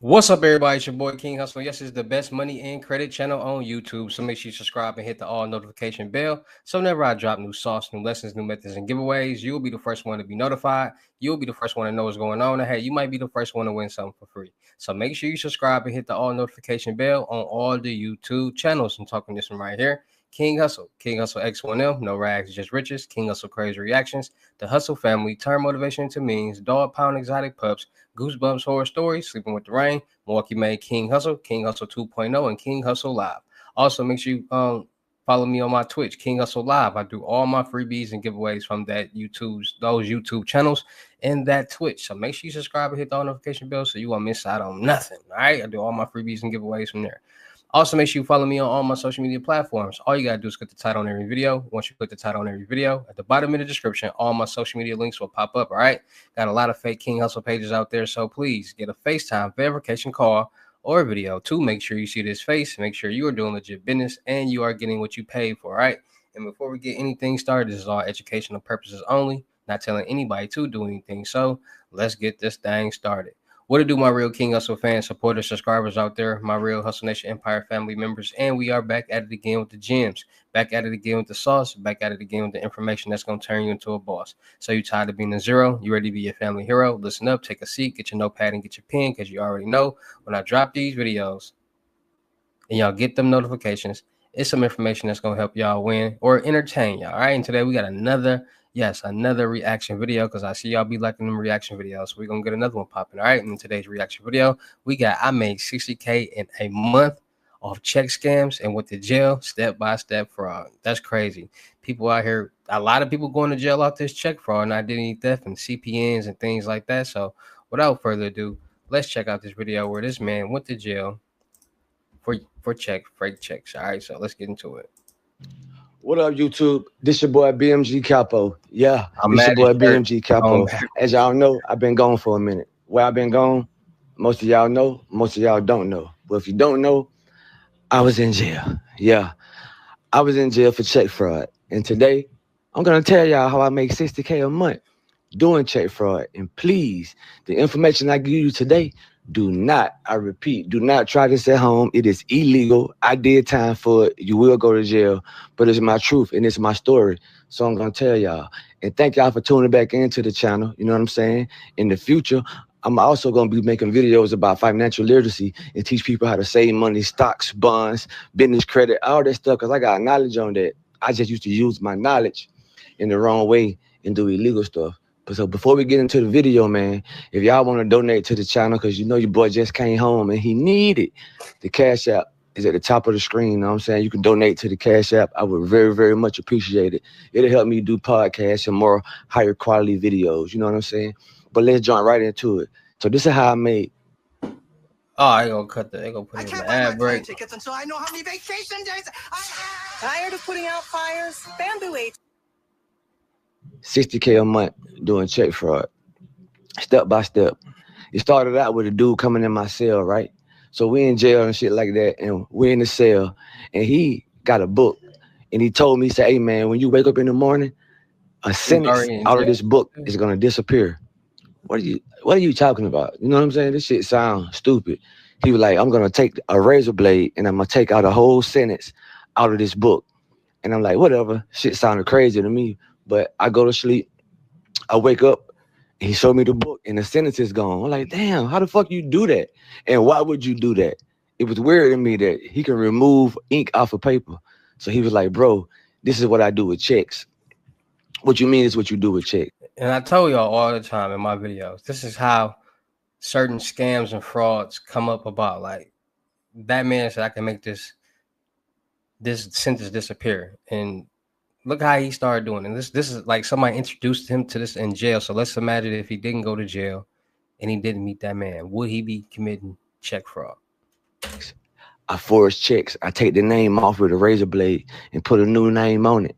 What's up, everybody? It's your boy King Hustle. Yes, it's the best money and credit channel on YouTube. So make sure you subscribe and hit the all notification bell. So whenever I drop new sauce, new lessons, new methods, and giveaways, you'll be the first one to be notified. You'll be the first one to know what's going on. And hey, you might be the first one to win something for free. So make sure you subscribe and hit the all notification bell on all the YouTube channels. I'm talking this one right here. King Hustle X1M, no rags, just riches. King Hustle crazy reactions. The Hustle family, turn motivation into means. Dog pound exotic pups. Goosebumps horror stories, Sleeping with the Rain, Milwaukee made King Hustle 2.0, and King Hustle Live. Also, make sure you follow me on my Twitch, King Hustle Live. I do all my freebies and giveaways from those YouTube channels and that Twitch. So make sure you subscribe and hit the notification bell so you won't miss out on nothing. All right, I do all my freebies and giveaways from there. Also, make sure you follow me on all my social media platforms. All you got to do is click the title on every video. Once you click the title on every video, at the bottom of the description, all my social media links will pop up, all right? Got a lot of fake King Hustle pages out there, so please get a FaceTime verification call or video to make sure you see this face, make sure you are doing legit business, and you are getting what you paid for, all right? And before we get anything started, this is all educational purposes only, not telling anybody to do anything. So let's get this thing started. What to do, my real King Hustle fans, supporters, subscribers out there, my real Hustle Nation Empire family members, and we are back at it again with the gems, back at it again with the sauce, back at it again with the information that's going to turn you into a boss. So you tired of being a zero? You ready to be your family hero? Listen up, take a seat, get your notepad and get your pen, because you already know when I drop these videos and y'all get them notifications, it's some information that's going to help y'all win or entertain y'all, all right? And today we got another reaction video, because I see y'all be liking them reaction videos. So we're going to get another one popping, all right? And in today's reaction video, I made 60K in a month off check scams and went to jail, step-by-step fraud. That's crazy. People out here, a lot of people going to jail off this check fraud and identity theft and CPNs and things like that. So without further ado, let's check out this video where this man went to jail for fake checks. All right, so let's get into it. What up, YouTube? This your boy BMG Capo. Yeah, I'm this your mad boy at BMG Capo. you. As y'all know, I've been gone for a minute. Where I've been gone, most of y'all know, most of y'all don't know. But if you don't know, I was in jail. Yeah, I was in jail for check fraud. And today, I'm gonna tell y'all how I make 60K a month doing check fraud. And please, the information I give you today, do not, I repeat, do not try this at home. It is illegal. I did time for it. You will go to jail, but it's my truth and it's my story. So I'm going to tell y'all. And thank y'all for tuning back into the channel. You know what I'm saying? In the future, I'm also going to be making videos about financial literacy and teach people how to save money, stocks, bonds, business credit, all that stuff, because I got knowledge on that. I just used to use my knowledge in the wrong way and do illegal stuff. So before we get into the video, man, if y'all want to donate to the channel, because you know your boy just came home and he needed, the Cash App is at the top of the screen. You know what I'm saying? You can donate to the Cash App. I would very, very much appreciate it. It'll help me do podcasts and more higher quality videos. You know what I'm saying? But let's jump right into it. So this is how I made. Oh, I ain't gonna cut the. I ain't gonna put it in the ad break. Tickets until I know how many vacation days I have. Tired of putting out fires? Bamboo 60K a month doing check fraud, step by step. It started out with a dude coming in my cell, right? So we in jail and shit like that, and we're in the cell, and he got a book, and he told me, he said, hey man, when you wake up in the morning, a sentence out of this book is gonna disappear. What are you talking about? You know what I'm saying? This shit sounds stupid. He was like, I'm gonna take a razor blade and I'm gonna take out a whole sentence out of this book. And I'm like, whatever. Shit sounded crazy to me. But I go to sleep, I wake up, he showed me the book, and the sentence is gone. I'm like, damn, how the fuck you do that? And why would you do that? It was weird to me that he can remove ink off of paper. So he was like, bro, this is what I do with checks. What you mean is what you do with checks. And I tell y'all all the time in my videos, this is how certain scams and frauds come up about. Like, that man said I can make this sentence disappear. And look how he started doing it. This is like somebody introduced him to this in jail. So let's imagine if he didn't go to jail and he didn't meet that man, would he be committing check fraud? I forge checks. I take the name off with a razor blade and put a new name on it,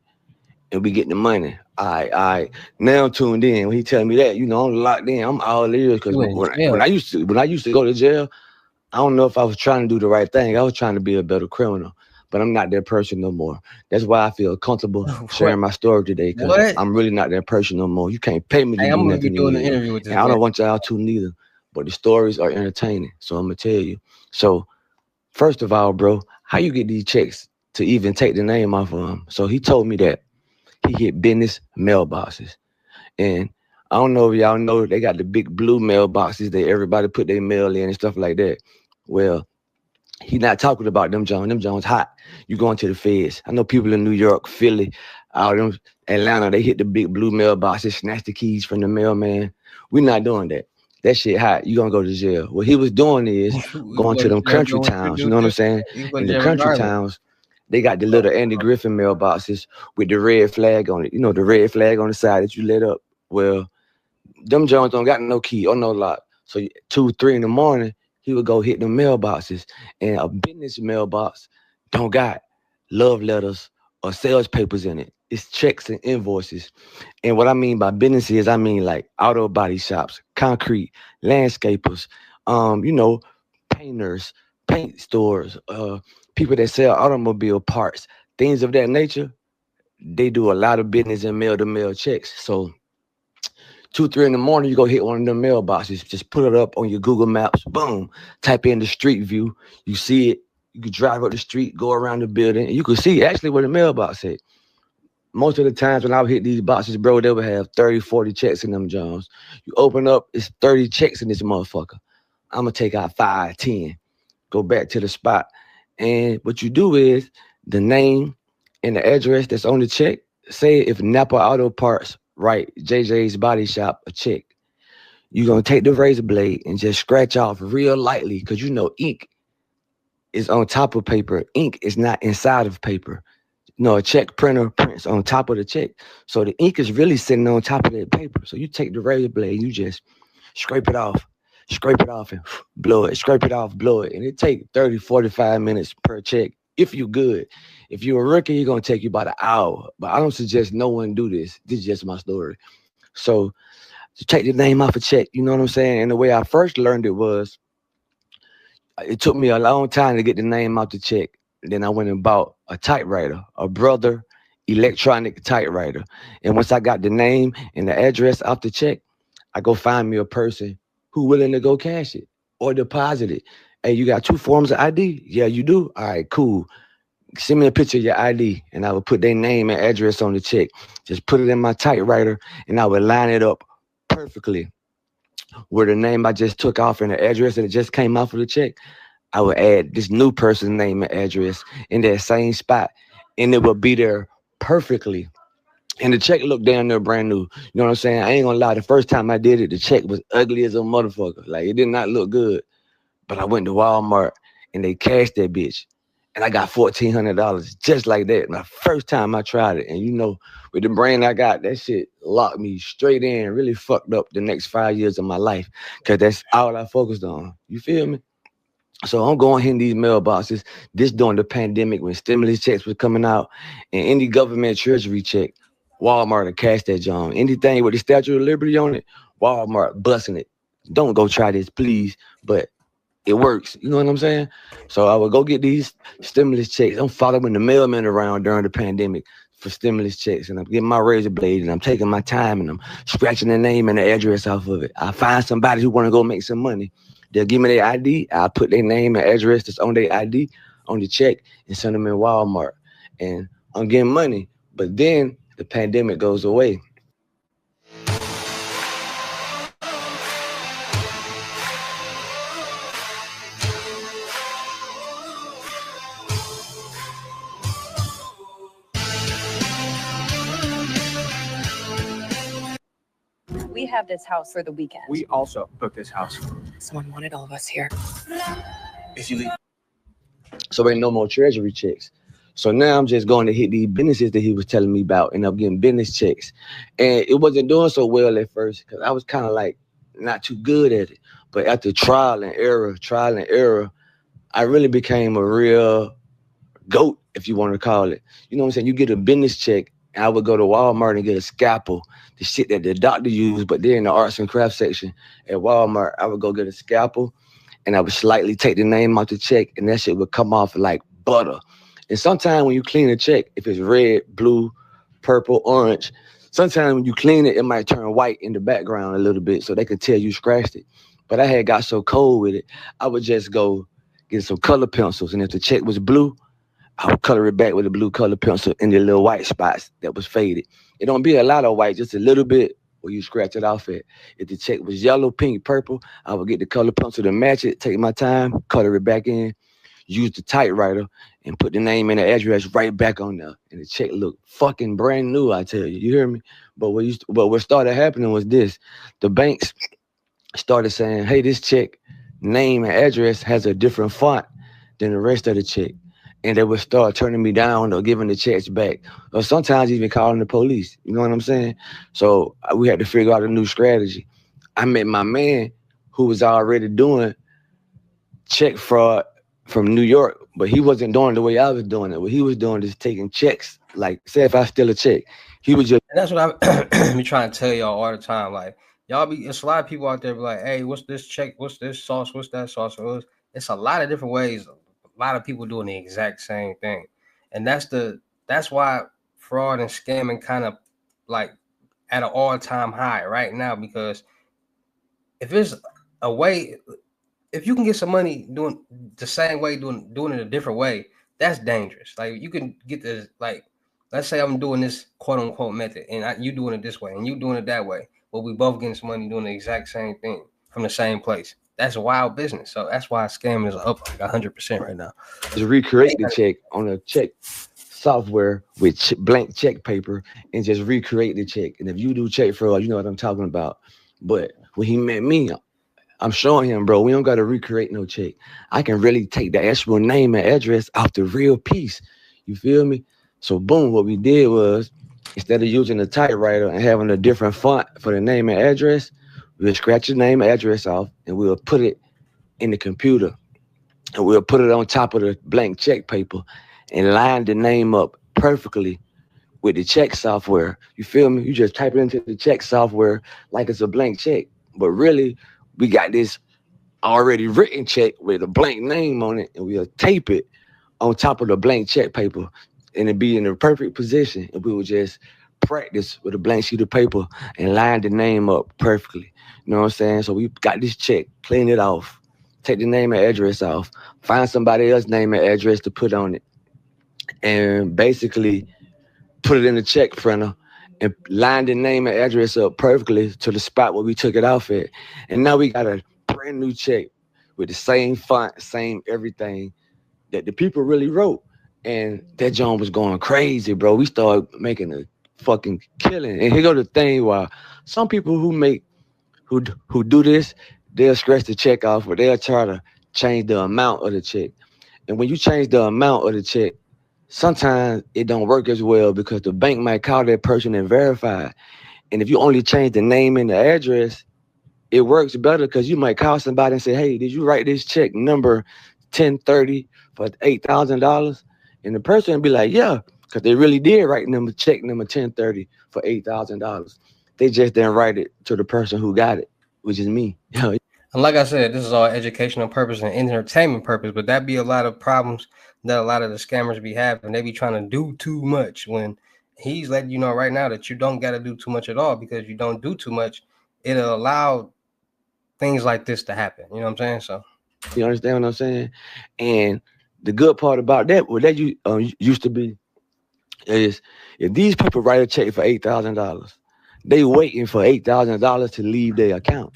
and we get the money. I now tuned in. When he tell me that, you know, I'm locked in. I'm all ears, because when I used to go to jail, I don't know if I was trying to do the right thing. I was trying to be a better criminal. But I'm not that person no more. That's why I feel comfortable sharing my story today, because I'm really not that person no more. You can't pay me to do I'm gonna nothing. be doing an interview with this. I don't want y'all to neither. but the stories are entertaining. So I'm gonna tell you. So first of all, bro, how you get these checks to even take the name off of them? So he told me that he hit business mailboxes. And I don't know if y'all know they got the big blue mailboxes that everybody put their mail in and stuff like that. Well, he not talking about them Jones. Them Jones hot. You going to the feds. I know people in New York, Philly, out in Atlanta, they hit the big blue mailboxes, snatch the keys from the mailman. We not doing that. That shit hot. You gonna go to jail. What he was doing is You going go to to them jail country doing what you towns. You do know what I'm too. saying? You go to In the jail country regardless. towns, they got the little Andy Griffin mailboxes with the red flag on it. You know, the red flag on the side that you lit up. Well, them Jones don't got no key or no lock. So 2, 3 in the morning, he would go hit the mailboxes. And a business mailbox don't got love letters or sales papers in it. It's checks and invoices. And what I mean by business is I mean like auto body shops, concrete, landscapers, you know, painters, paint stores, people that sell automobile parts, things of that nature. They do a lot of business in mail to mail checks. So 2, 3 in the morning, you go hit one of them mailboxes. Just put it up on your Google Maps. Boom. Type in the street view. You see it. You can drive up the street, go around the building, and you can see actually where the mailbox is. Most of the times when I would hit these boxes, bro, they would have 30, 40 checks in them Jones. You open up, it's 30 checks in this motherfucker. I'm going to take out 5, 10, go back to the spot. And what you do is the name and the address that's on the check. Say if Napa Auto Parts write JJ's Body Shop a check, you're going to take the razor blade and just scratch off real lightly because you know ink is on top of paper. Ink is not inside of paper. No, a check printer prints on top of the check. So the ink is really sitting on top of that paper. So you take the razor blade, you just scrape it off and blow it, scrape it off, blow it. And it takes 30, 45 minutes per check if you're good. If you're a rookie, you're going to take you about an hour. But I don't suggest no one do this. This is just my story. So to take the name off a check, you know what I'm saying? And the way I first learned it was, it took me a long time to get the name out the check. Then I went and bought a typewriter, a Brother electronic typewriter. And once I got the name and the address off the check, I go find me a person who willing to go cash it or deposit it. Hey, you got 2 forms of ID? Yeah, you do? All right, cool. Send me a picture of your ID, and I would put their name and address on the check. Just put it in my typewriter, and I would line it up perfectly where the name I just took off and the address that it just came off of the check. I would add this new person's name and address in that same spot, and it would be there perfectly. And the check looked down there brand new. You know what I'm saying? I ain't gonna lie. The first time I did it, the check was ugly as a motherfucker. Like, it did not look good. But I went to Walmart and they cashed that bitch. And I got $1,400 just like that. My first time I tried it. And you know, with the brain I got, that shit locked me straight in, really fucked up the next 5 years of my life. Cause that's all I focused on. You feel me? So I'm going in these mailboxes. This during the pandemic when stimulus checks was coming out and any government treasury check, Walmart to cash that John. Anything with the Statue of Liberty on it, Walmart busting it. Don't go try this, please. But it works. You know what I'm saying? So I would go get these stimulus checks. I'm following the mailman around during the pandemic for stimulus checks. And I'm getting my razor blade and I'm taking my time and I'm scratching the name and the address off of it. I find somebody who want to go make some money. They'll give me their ID. I'll put their name and address that's on their ID on the check and send them in Walmart. And I'm getting money. But then the pandemic goes away. We have this house for the weekend. We also booked this house. Someone wanted all of us here. If you leave. So ain't no more treasury checks. So now I'm just going to hit these businesses that he was telling me about, and I'm getting business checks. And it wasn't doing so well at first because I was kind of like not too good at it. But after trial and error, I really became a real GOAT, if you want to call it. You know what I'm saying? You get a business check, and I would go to Walmart and get a scalpel, the shit that the doctor used, but they're in the arts and crafts section at Walmart. I would go get a scalpel, and I would slightly take the name off the check, and that shit would come off like butter. And sometimes when you clean a check, if it's red, blue, purple, orange, sometimes when you clean it, it might turn white in the background a little bit so they can tell you scratched it. But I had got so cold with it, I would just go get some color pencils, and if the check was blue, I would color it back with a blue color pencil in the little white spots that was faded. It don't be a lot of white, just a little bit where you scratch it off at. If the check was yellow, pink, purple, I would get the color pencil to match it, take my time, color it back in, use the typewriter, and put the name and the address right back on there. And the check looked fucking brand new, I tell you. You hear me? But what started happening was this. The banks started saying, hey, this check name and address has a different font than the rest of the check. And they would start turning me down or giving the checks back, or sometimes even calling the police. You know what I'm saying? So we had to figure out a new strategy. I met my man who was already doing check fraud from New York, but he wasn't doing the way I was doing it. What he was doing is taking checks. Like, say if I steal a check, he was just. And that's what I be trying to tell y'all all the time. Like, it's a lot of people out there be like, hey, what's this check? What's this sauce? What's that sauce? It's a lot of different ways. A lot of people doing the exact same thing. And that's why fraud and scamming kind of like at an all-time high right now, because if there's a way, if you can get some money doing the same way, doing it a different way, that's dangerous. Like, you can get this, like, let's say I'm doing this quote unquote method and you doing it this way and you doing it that way, but we both getting some money doing the exact same thing from the same place. That's wild business. So that's why scamming is up like 100% right now. Just recreate the check on a check software with blank check paper and just recreate the check. And if you do check fraud, you know what I'm talking about. But when he met me, I'm showing him, bro, we don't got to recreate no check. I can really take the actual name and address off the real piece. You feel me? So boom, what we did was, instead of using the typewriter and having a different font for the name and address, we'll scratch the name and address off and we'll put it in the computer. And we'll put it on top of the blank check paper and line the name up perfectly with the check software. You feel me? You just type it into the check software like it's a blank check. But really, we got this already written check with a blank name on it, and we'll tape it on top of the blank check paper, and it'd be in the perfect position. And we would just practice with a blank sheet of paper and line the name up perfectly. You know what I'm saying? So we got this check, clean it off, take the name and address off, find somebody else's name and address to put on it, and basically put it in the check printer and line the name and address up perfectly to the spot where we took it off at. And now we got a brand new check with the same font, same everything that the people really wrote. And that John was going crazy, bro. We started making a fucking killing. And here go the thing, why some people who do this, they'll scratch the check off, or they'll try to change the amount of the check. And when you change the amount of the check, sometimes it don't work as well because the bank might call that person and verify. And if you only change the name and the address, it works better because you might call somebody and say, hey, did you write this check number 1030 for $8,000? And the person will be like, yeah, because they really did write check number 1030 for $8,000. They just didn't write it to the person who got it, which is me. And like I said, this is all educational purpose and entertainment purpose, but that be a lot of problems that a lot of the scammers be having. They be trying to do too much when he's letting you know right now that you don't got to do too much at all, because you don't do too much, it'll allow things like this to happen. You know what I'm saying? So you understand what I'm saying? And the good part about that, what that used to be, is if these people write a check for $8,000, they waiting for $8,000 to leave their account.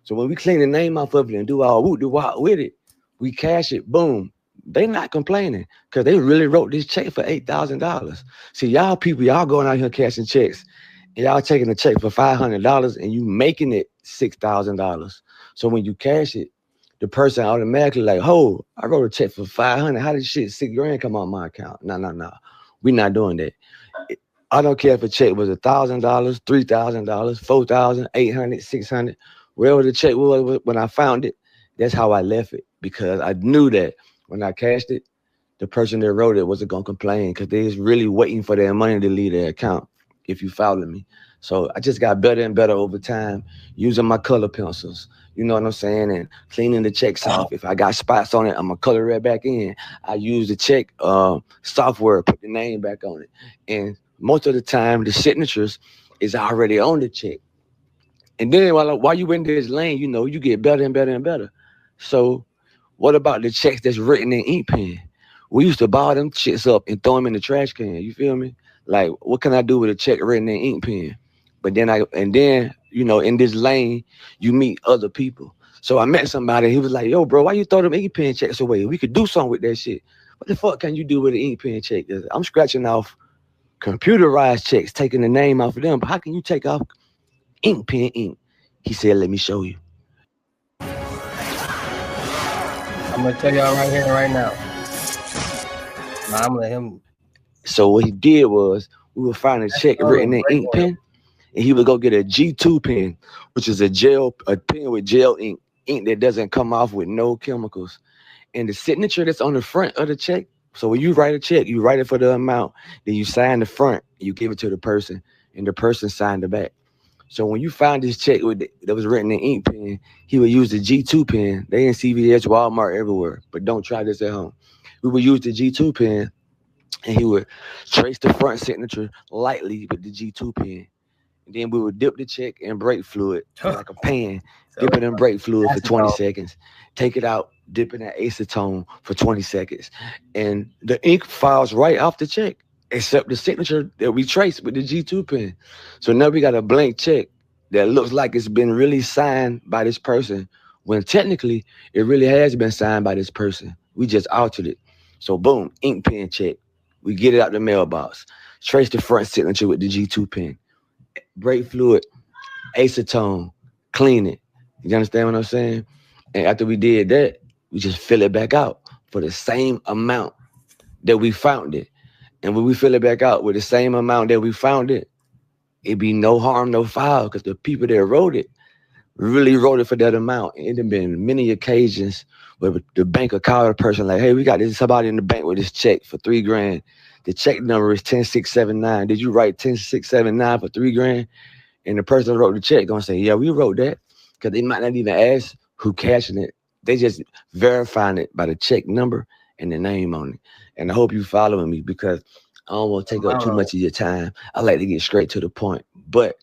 So when we clean the name off of it and do all with it, we cash it, boom. They not complaining because they really wrote this check for $8,000. See, y'all people, y'all going out here cashing checks, and y'all taking a check for $500 and you making it $6,000. So when you cash it, the person automatically like, oh, I wrote a check for $500. How did shit $6,000 come on my account? No. We're not doing that. I don't care if a check was $1,000, $3,000, $4,000, $800, $600. Wherever the check was when I found it, that's how I left it, because I knew that when I cashed it, the person that wrote it wasn't going to complain because they was really waiting for their money to leave their account, if you follow me. So I just got better and better over time using my color pencils, you know what I'm saying, and cleaning the checks off. If I got spots on it, I'm going to color it back in. I use the check software, put the name back on it. And most of the time, the signatures is already on the check. And then while you in this lane, you know, you get better and better and better. So what about the checks that's written in ink pen? We used to ball them shits up and throw them in the trash can. You feel me? Like, what can I do with a check written in ink pen? But then, you know, in this lane, you meet other people. So I met somebody. He was like, "Yo, bro, why you throw them ink pen checks away? We could do something with that shit." What the fuck can you do with an ink pen check? 'Cause I'm scratching off computerized checks, taking the name off of them. But how can you take off ink pen ink? He said, "Let me show you." I'm gonna tell y'all right here, right now. Nah, I'm gonna let him. So what he did was we would find a check written in ink pen, and he would go get a G2 pen, which is a pen with gel ink that doesn't come off with no chemicals. And the signature that's on the front of the check. So when you write a check, you write it for the amount, then you sign the front, you give it to the person, and the person signed the back. So when you find this check that was written in ink pen, he would use the G2 pen. They in CVS, Walmart, everywhere. But don't try this at home. We would use the G2 pen, and he would trace the front signature lightly with the G2 pen. And then we would dip the check in brake fluid like a pan, dip it in brake fluid for 20 seconds, take it out, dip it in acetone for 20 seconds. And the ink files right off the check, except the signature that we traced with the G2 pen. So now we got a blank check that looks like it's been really signed by this person, when technically it really has been signed by this person. We just altered it. So boom, ink pen check. We get it out the mailbox. Trace the front signature with the G2 pen. Brake fluid, acetone, clean it. You understand what I'm saying? And after we did that, we just fill it back out for the same amount that we found it. And when we fill it back out with the same amount that we found it, it'd be no harm, no foul, because the people that wrote it really wrote it for that amount. And it had been many occasions where the bank would call a person like, "Hey, we got somebody in the bank with this check for $3,000. The check number is 10679. Did you write 10679 for $3,000?" And the person who wrote the check gonna say, "Yeah, we wrote that," because they might not even ask who cashing it. They just verifying it by the check number and the name on it. And I hope you following me, because I don't want to take up too much of your time. I like to get straight to the point. But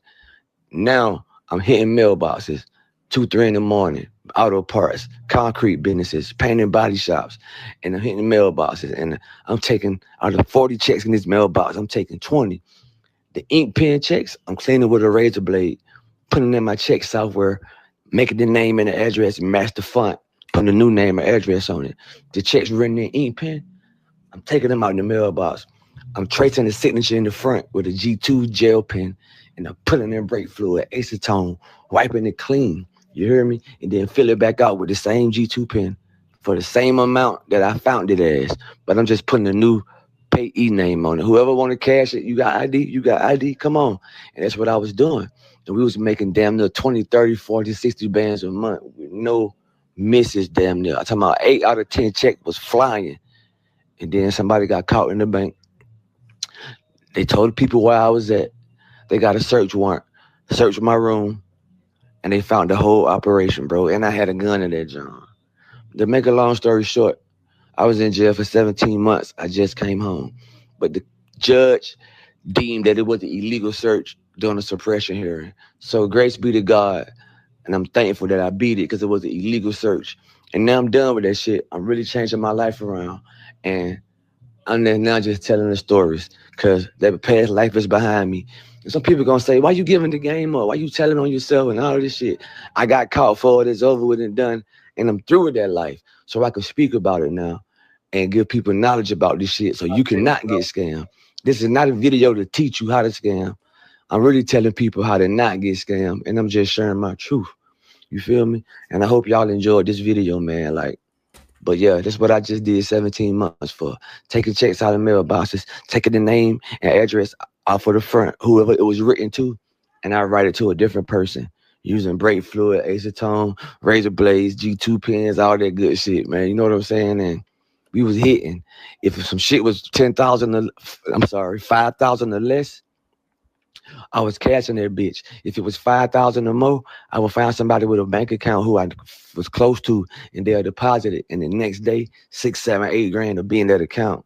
now I'm hitting mailboxes 2, 3 in the morning, auto parts, concrete businesses, painting body shops, and I'm hitting mailboxes. And I'm taking, out of 40 checks in this mailbox, I'm taking 20. The ink pen checks, I'm cleaning with a razor blade, putting in my check software, making the name and the address match the font, putting the new name and address on it. The checks written in ink pen, I'm taking them out in the mailbox. I'm tracing the signature in the front with a G2 gel pen, and I'm putting in brake fluid, acetone, wiping it clean. You hear me? And then fill it back out with the same G2 pen for the same amount that I found it as. But I'm just putting a new payee name on it. Whoever want to cash it, you got ID, come on. And that's what I was doing. And we was making damn near 20, 30, 40, 60 bands a month with no misses damn near. I'm talking about 8 out of 10 check was flying. And then somebody got caught in the bank. They told the people where I was at. They got a search warrant, searched my room, and they found the whole operation, bro. And I had a gun in that joint. To make a long story short, I was in jail for 17 months. I just came home. But the judge deemed that it was an illegal search during a suppression hearing. So grace be to God. And I'm thankful that I beat it, because it was an illegal search. And now I'm done with that shit. I'm really changing my life around. And I'm now just telling the stories, because that past life is behind me. And some people gonna say, "Why you giving the game up? Why you telling on yourself and all this shit?" I got caught for it. It's over with and done. And I'm through with that life. So I can speak about it now and give people knowledge about this shit, so you cannot get scammed. This is not a video to teach you how to scam. I'm really telling people how to not get scammed. And I'm just sharing my truth. You feel me? And I hope y'all enjoyed this video, man. But yeah, that's what I just did 17 months for. Taking checks out of mailboxes, taking the name and address off of the front, whoever it was written to, and I write it to a different person using brake fluid, acetone, razor blades, G2 pens, all that good shit, man. You know what I'm saying? And we was hitting. If some shit was 10,000, 5,000 or less, I was cashing that bitch. If it was 5,000 or more, I would find somebody with a bank account who I was close to, and they'll deposit it. And the next day, 6, 7, 8 grand will be in that account.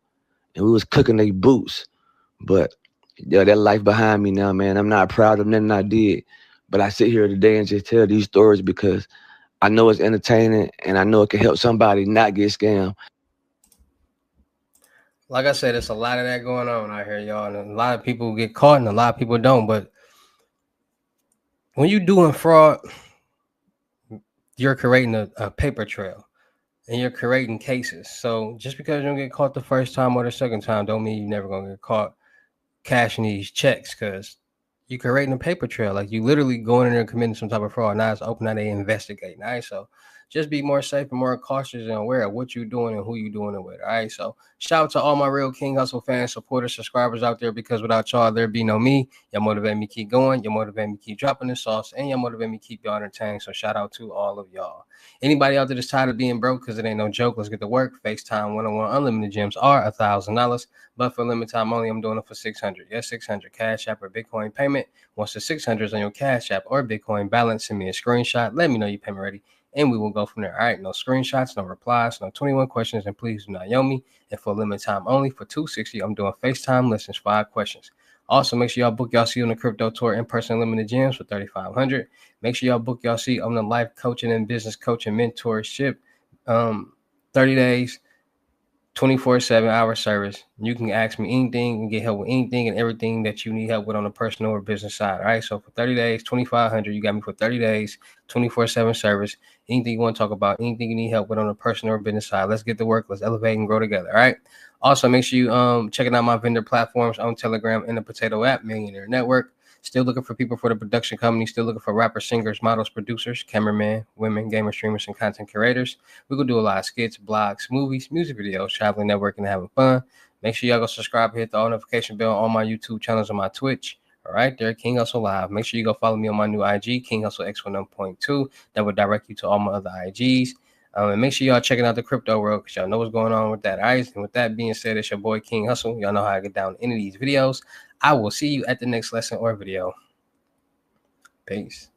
And we was cooking their boots. But yeah, that life behind me now, man. I'm not proud of nothing I did. But I sit here today and just tell these stories because I know it's entertaining and I know it can help somebody not get scammed. Like I said, there's a lot of that going on out here, y'all. And a lot of people get caught and a lot of people don't. But when you're doing fraud, you're creating a paper trail and you're creating cases. So just because you don't get caught the first time or the second time don't mean you're never going to get caught cashing these checks, because you're creating a paper trail. Like, you literally going in there and committing some type of fraud. Now it's open, now they investigating. All right, so just be more safe and more cautious and aware of what you're doing and who you're doing it with. All right, so shout out to all my real King Hustle fans, supporters, subscribers out there, because without y'all, there'd be no me. Y'all motivate me keep going. Y'all motivate me keep dropping the sauce, and y'all motivate me keep y'all entertained. So shout out to all of y'all. Anybody out there that's tired of being broke, because it ain't no joke, let's get to work. FaceTime 101 unlimited gems are $1,000, but for limited time only, I'm doing it for $600. Yes, $600 Cash App or Bitcoin payment. Once the $600 is on your Cash App or Bitcoin balance, send me a screenshot. Let me know your payment ready, and we will go from there. All right, no screenshots, no replies, no 21 questions, and please do not yell me. And for limited time only, for $260, I'm doing FaceTime lessons, 5 questions. Also, make sure y'all book y'all seat on the crypto tour in person limited gems for $3,500. Make sure y'all book y'all seat on the life coaching and business coaching mentorship, 30 days, 24/7 hour service. You can ask me anything and get help with anything and everything that you need help with on the personal or business side. All right. So for 30 days, $2,500, you got me for 30 days, 24/7 service. Anything you want to talk about, anything you need help with on the personal or business side. Let's get to work. Let's elevate and grow together. All right. Also, make sure you checking out my vendor platforms on Telegram and the Potato app, Millionaire Network. Still looking for people for the production company. Still looking for rappers, singers, models, producers, cameramen, women, gamer streamers, and content curators. We could do a lot of skits, blogs, movies, music videos, traveling, networking, and having fun. Make sure y'all go subscribe, hit the all notification bell on my YouTube channels and my Twitch. All right, there, King Hustle Live. Make sure you go follow me on my new IG, King Hustle X11.2. That would direct you to all my other IGs. And make sure y'all checking out the crypto world, because y'all know what's going on with that. All right, and with that being said, it's your boy King Hustle. Y'all know how I get down into these videos. I will see you at the next lesson or video. Peace.